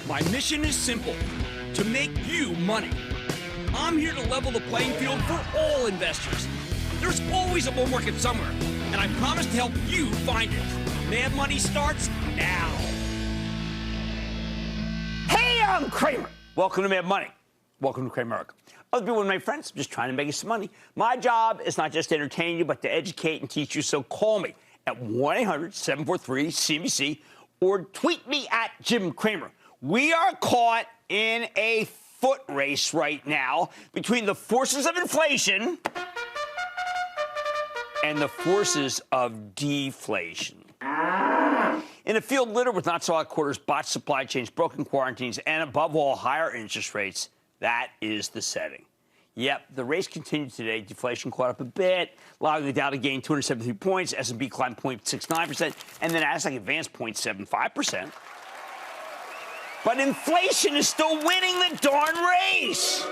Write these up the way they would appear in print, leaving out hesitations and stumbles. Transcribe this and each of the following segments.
My mission is simple, to make you money. I'm here to level the playing field for all investors. There's always a bull market somewhere, and I promise to help you find it. Mad Money starts now. Hey, I'm Cramer. Welcome to Mad Money. Welcome to Cramer. Other people and my friends, I'm just trying to make you some money. My job is not just to entertain you, but to educate and teach you. So call me at 1-800-743-CNBC or tweet me at Jim Cramer. We are caught in a foot race right now between the forces of inflation and the forces of deflation. In a field littered with not so hot quarters, botched supply chains, broken quarantines, and above all, higher interest rates, that is the setting. Yep, the race continued today. Deflation caught up a bit, allowing the Dow to gain 273 points, S&P climbed 0.69%, and then Nasdaq advanced 0.75%. But inflation is still winning the darn race.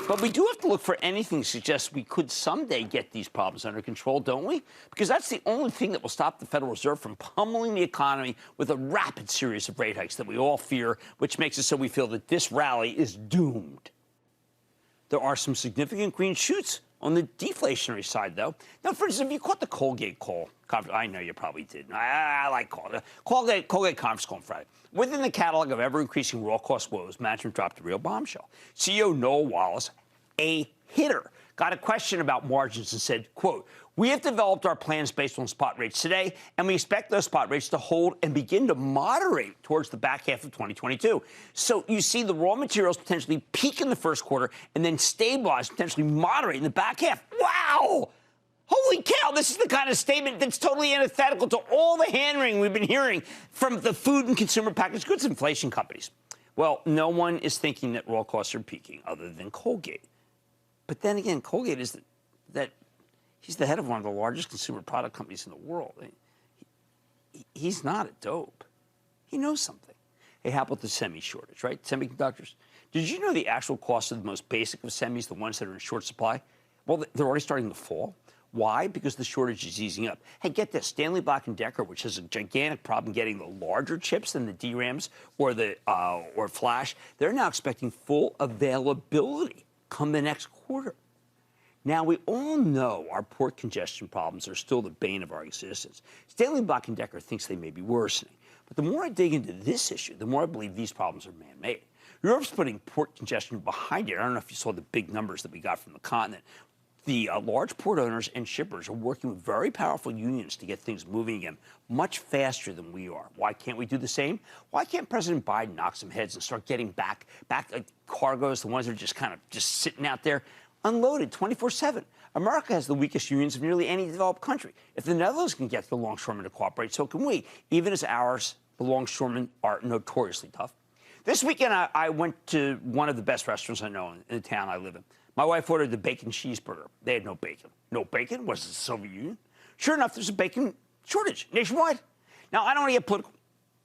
But we do have to look for anything that suggests we could someday get these problems under control, don't we? Because that's the only thing that will stop the Federal Reserve from pummeling the economy with a rapid series of rate hikes that we all fear, which makes it so we feel that this rally is doomed. There are some significant green shoots on the deflationary side, though. Now, for instance, if you caught the Colgate call, I know you probably did. I like Colgate conference call on Friday. Within the catalog of ever-increasing raw cost woes, management dropped a real bombshell. CEO Noel Wallace, a hitter, got a question about margins and said, quote, "We have developed our plans based on spot rates today, and we expect those spot rates to hold and begin to moderate towards the back half of 2022. So you see the raw materials potentially peak in the first quarter and then stabilize, potentially moderate in the back half." Wow! Holy cow, this is the kind of statement that's totally antithetical to all the hand-wringing we've been hearing from the food and consumer packaged goods inflation companies. Well, no one is thinking that raw costs are peaking other than Colgate. But then again, Colgate is that he's the head of one of the largest consumer product companies in the world. He's not a dope. He knows something. Hey, how about the semi shortage, right? Semiconductors. Did you know the actual cost of the most basic of semis, the ones that are in short supply? Well, they're already starting to fall. Why? Because the shortage is easing up. Hey, get this. Stanley Black & Decker, which has a gigantic problem getting the larger chips than the DRAMs or the or flash, they're now expecting full availability come the next quarter. Now, we all know our port congestion problems are still the bane of our existence. Stanley Black & Decker thinks they may be worsening. But the more I dig into this issue, the more I believe these problems are man-made. Europe's putting port congestion behind it. I don't know if you saw the big numbers that we got from the continent. The large port owners and shippers are working with very powerful unions to get things moving again much faster than we are. Why can't we do the same? Why can't President Biden knock some heads and start getting back cargoes, the ones that are just sitting out there, unloaded 24/7? America has the weakest unions of nearly any developed country. If the Netherlands can get the longshoremen to cooperate, so can we, even as ours, the longshoremen, are notoriously tough. This weekend, I went to one of the best restaurants I know in the town I live in. My wife ordered the bacon cheeseburger. They had no bacon. No bacon? Was it the Soviet Union? Sure enough, there's a bacon shortage nationwide. Now, I don't want to get political,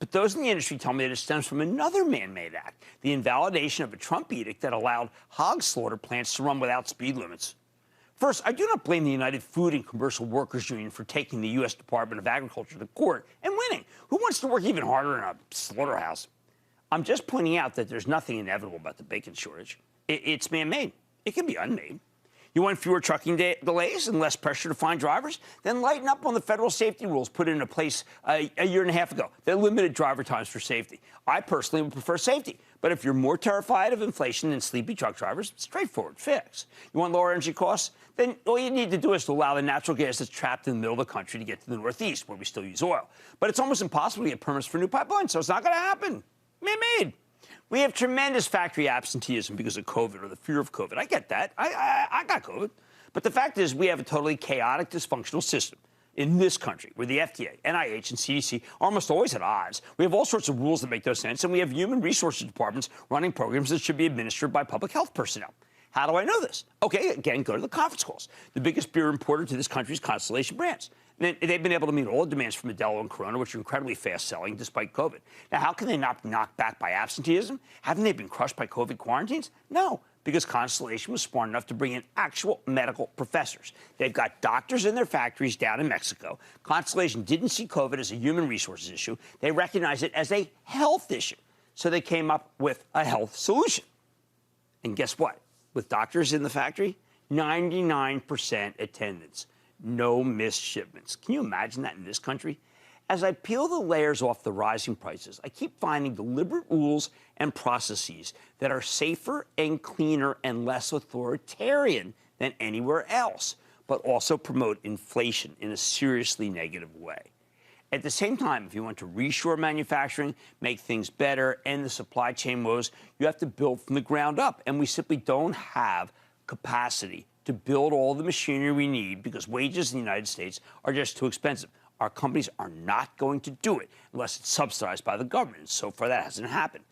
but those in the industry tell me that it stems from another man-made act, the invalidation of a Trump edict that allowed hog slaughter plants to run without speed limits. First, I do not blame the United Food and Commercial Workers Union for taking the U.S. Department of Agriculture to court and winning. Who wants to work even harder in a slaughterhouse? I'm just pointing out that there's nothing inevitable about the bacon shortage. It's man-made. It can be unmade. You want fewer trucking delays and less pressure to find drivers? Then lighten up on the federal safety rules put into place a year and a half ago. They limited driver times for safety. I personally would prefer safety. But if you're more terrified of inflation than sleepy truck drivers, straightforward fix. You want lower energy costs? Then all you need to do is to allow the natural gas that's trapped in the middle of the country to get to the Northeast, where we still use oil. But it's almost impossible to get permits for new pipelines, so it's not going to happen. Man-made. We have tremendous factory absenteeism because of COVID or the fear of COVID. I get that. I got COVID. But the fact is we have a totally chaotic, dysfunctional system in this country where the FDA, NIH, and CDC are almost always at odds. We have all sorts of rules that make no sense, and we have human resources departments running programs that should be administered by public health personnel. How do I know this? Okay, again, go to the conference calls. The biggest beer importer to this country is Constellation Brands. They've been able to meet all the demands from Modelo and Corona, which are incredibly fast-selling despite COVID. Now, how can they not be knocked back by absenteeism? Haven't they been crushed by COVID quarantines? No, because Constellation was smart enough to bring in actual medical professors. They've got doctors in their factories down in Mexico. Constellation didn't see COVID as a human resources issue. They recognized it as a health issue. So they came up with a health solution. And guess what? With doctors in the factory, 99% attendance, no missed shipments. Can you imagine that in this country? As I peel the layers off the rising prices, I keep finding deliberate rules and processes that are safer and cleaner and less authoritarian than anywhere else, but also promote inflation in a seriously negative way. At the same time, if you want to reshore manufacturing, make things better, end the supply chain woes, you have to build from the ground up. And we simply don't have capacity to build all the machinery we need because wages in the United States are just too expensive. Our companies are not going to do it unless it's subsidized by the government. So far, that hasn't happened.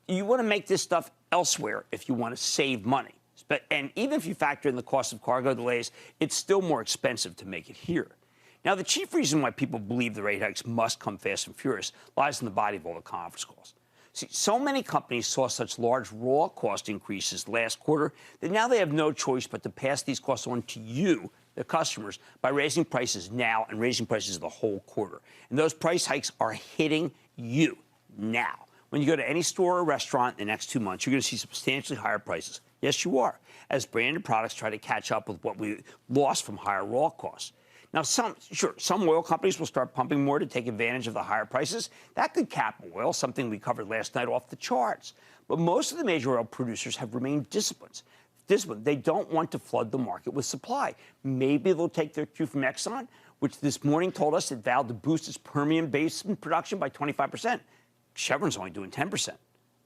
You want to make this stuff elsewhere if you want to save money. And even if you factor in the cost of cargo delays, it's still more expensive to make it here. Now, the chief reason why people believe the rate hikes must come fast and furious lies in the body of all the conference calls. See, so many companies saw such large raw cost increases last quarter that now they have no choice but to pass these costs on to you, their customers, by raising prices now and raising prices the whole quarter. And those price hikes are hitting you now. When you go to any store or restaurant in the next 2 months, you're going to see substantially higher prices. Yes, you are, as branded products try to catch up with what we lost from higher raw costs. Now, some oil companies will start pumping more to take advantage of the higher prices. That could cap oil, something we covered last night, off the charts. But most of the major oil producers have remained disciplined. They don't want to flood the market with supply. Maybe they'll take their cue from Exxon, which this morning told us it vowed to boost its Permian Basin production by 25%. Chevron's only doing 10%.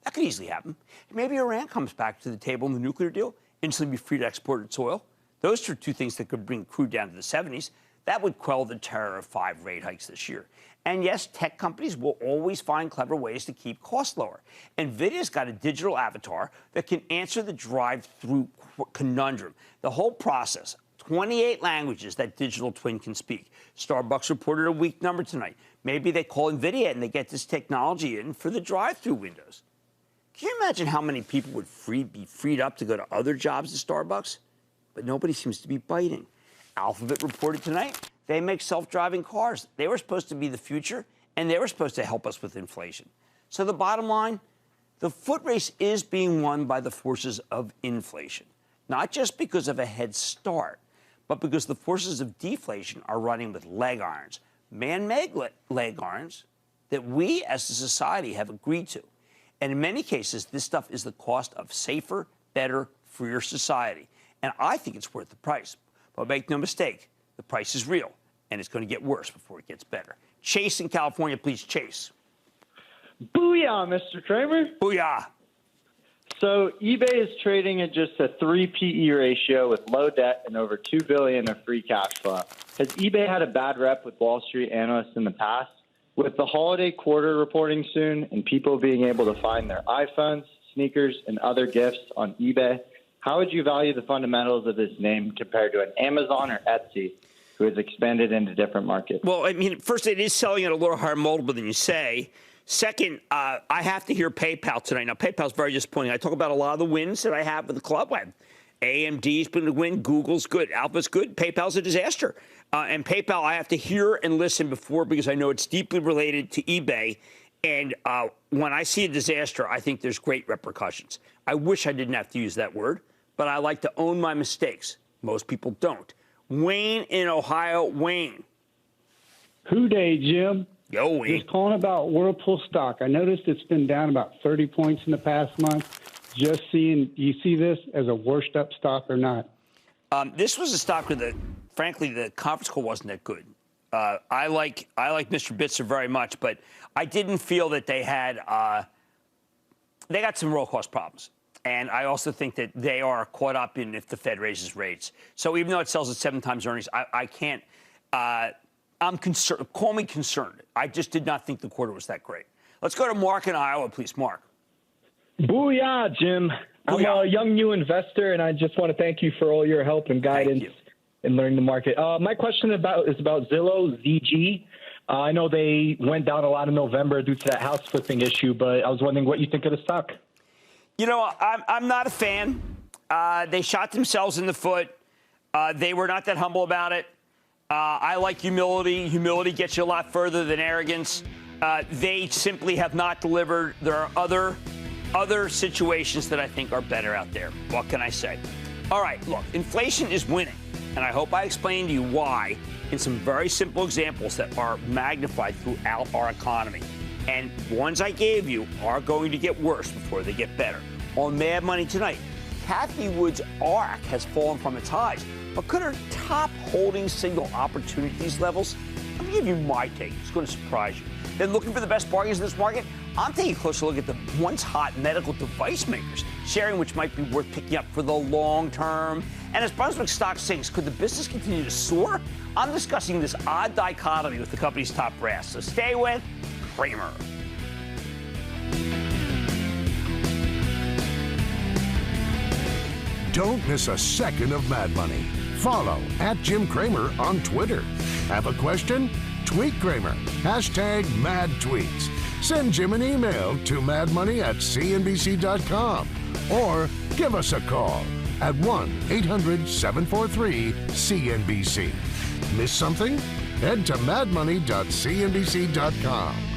That could easily happen. Maybe Iran comes back to the table in the nuclear deal, instantly be free to export its oil. Those are two things that could bring crude down to the 70s. That would quell the terror of 5 rate hikes this year. And yes, tech companies will always find clever ways to keep costs lower. NVIDIA's got a digital avatar that can answer the drive-through conundrum. The whole process, 28 languages that digital twin can speak. Starbucks reported a weak number tonight. Maybe they call NVIDIA and they get this technology in for the drive-through windows. Can you imagine how many people would be freed up to go to other jobs at Starbucks? But nobody seems to be biting. Alphabet reported tonight they make self-driving cars. They were supposed to be the future, and they were supposed to help us with inflation. So the bottom line, the foot race is being won by the forces of inflation, not just because of a head start, but because the forces of deflation are running with leg irons, man-made leg irons that we as a society have agreed to. And in many cases, this stuff is the cost of safer, better, freer society. And I think it's worth the price. But make no mistake, the price is real, and it's going to get worse before it gets better. Chase in California, please, Chase. Booyah, Mr. Cramer. Booyah. So eBay is trading at just a 3 PE ratio with low debt and over $2 billion of free cash flow. Has eBay had a bad rep with Wall Street analysts in the past? With the holiday quarter reporting soon and people being able to find their iPhones, sneakers, and other gifts on eBay, how would you value the fundamentals of this name compared to an Amazon or Etsy, who has expanded into different markets? Well, I mean, first, it is selling at a little higher multiple than you say. Second, I have to hear PayPal tonight. Now, PayPal's very disappointing. I talk about a lot of the wins that I have with the club. AMD's been a win. Google's good. Alpha's good. PayPal's a disaster. And PayPal, I have to hear and listen before because I know it's deeply related to eBay. And when I see a disaster, I think there's great repercussions. I wish I didn't have to use that word, but I like to own my mistakes. Most people don't. Wayne in Ohio. Wayne. Who day, Jim? Yo, Wayne. Just calling about Whirlpool stock. I noticed it's been down about 30 points in the past month. Just seeing, do you see this as a washed up stock or not? This was a stock where, frankly, the conference call wasn't that good. I like Mr. Bitzer very much, but I didn't feel that they had they got some real cost problems. And I also think that they are caught up in if the Fed raises rates. So even though it sells at 7 times earnings, I can't. I'm concerned. Call me concerned. I just did not think the quarter was that great. Let's go to Mark in Iowa, please. Mark. Booyah, Jim. I'm a young new investor, and I just want to thank you for all your help and guidance in learning the market. My question is about Zillow, ZG. I know they went down a lot in November due to that house flipping issue, but I was wondering what you think of the stock. You know, I'm not a fan. they shot themselves in the foot. They were not that humble about it. I like humility. Humility gets you a lot further than arrogance. They simply have not delivered. There are other situations that I think are better out there. What can I say? All right, look, inflation is winning, and I hope I explained to you why in some very simple examples that are magnified throughout our economy. And the ones I gave you are going to get worse before they get better. On Mad Money tonight, Cathie Wood's ARK has fallen from its highs, but could her top holding signal opportunity at these levels? Let me give you my take. It's going to surprise you. Then looking for the best bargains in this market, I'm taking a closer look at the once hot medical device makers, sharing which might be worth picking up for the long term. And as Brunswick stock sinks, could the business continue to soar? I'm discussing this odd dichotomy with the company's top brass. So stay with Cramer. Don't miss a second of Mad Money. Follow @Jim Cramer on Twitter. Have a question? Tweet Cramer. #MadTweets. Send Jim an email to madmoney@cnbc.com or give us a call at 1-800-743-CNBC. Miss something? Head to madmoney.cnbc.com.